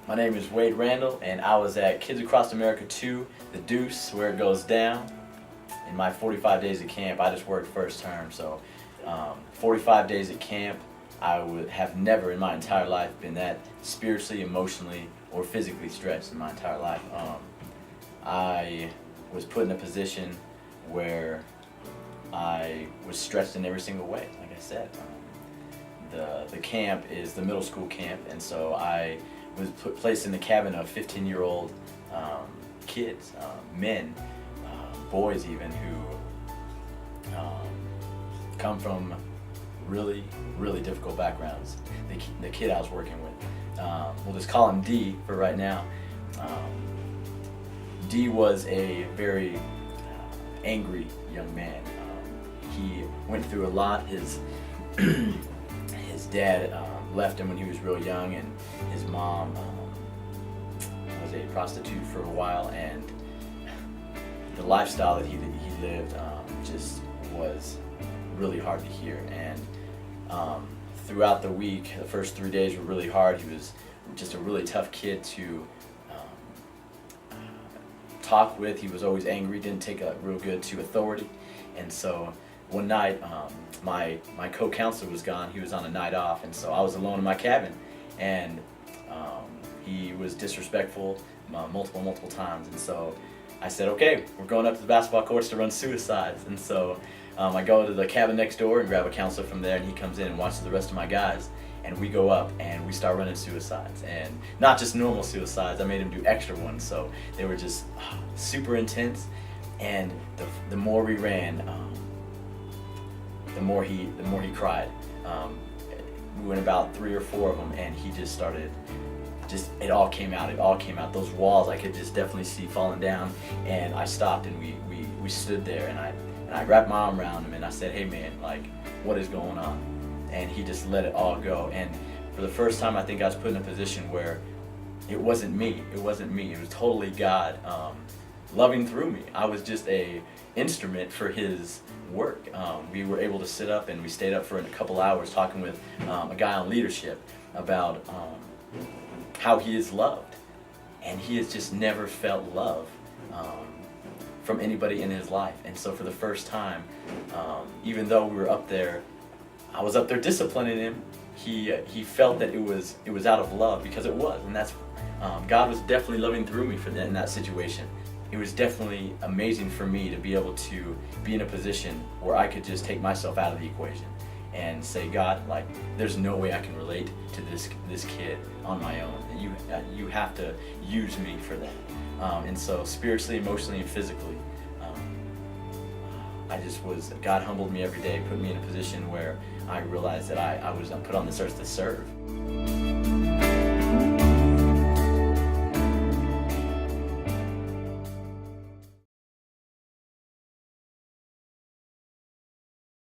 My name is Wade Randall, and I was at Kids Across America 2, the Deuce, where it goes down. In my 45 days at camp, I just worked first term, so 45 days at camp, I would have never in my entire life been that spiritually, emotionally, or physically stretched in my entire life. I was put in a position where I was stretched in every single way, like I said. The camp is the middle school camp, and so I was placed in the cabin of 15-year-old kids, men, boys even, who come from really, really difficult backgrounds. The kid I was working with, we'll just call him D for right now. D was a very angry young man. He went through a lot. His dad left him when he was real young, and his mom was a prostitute for a while, and the lifestyle that he lived just was really hard to hear. And throughout the week, the first 3 days were really hard. He was just a really tough kid to talk with. He was always angry, didn't take real good to authority. And so one night, my co-counselor was gone. He was on a night off, and so I was alone in my cabin, and he was disrespectful multiple times. And so I said, okay, we're going up to the basketball courts to run suicides. And so I go to the cabin next door and grab a counselor from there, and he comes in and watches the rest of my guys, and we go up and we start running suicides, and not just normal suicides. I made him do extra ones, so they were just super intense. And the more we ran, the more he cried. We went about 3 or 4 of them, and he just started. It all came out. Those walls I could just definitely see falling down, and I stopped, and we stood there, and I wrapped my arm around him, and I said, hey man, like, what is going on? And he just let it all go. And for the first time, I think I was put in a position where it wasn't me. It was totally God loving through me. I was just a instrument for His work. We were able to sit up, and we stayed up for a couple hours talking with a guy on leadership about how he is loved, and he has just never felt love from anybody in his life. And so for the first time, even though we were up there, I was up there disciplining him, he felt that it was out of love, because it was. And that's God was definitely loving through me in that situation. It was definitely amazing for me to be able to be in a position where I could just take myself out of the equation and say, God, like, there's no way I can relate to this kid on my own. You have to use me for that. And so spiritually, emotionally, and physically, God humbled me every day, put me in a position where I realized that I was put on this earth to serve.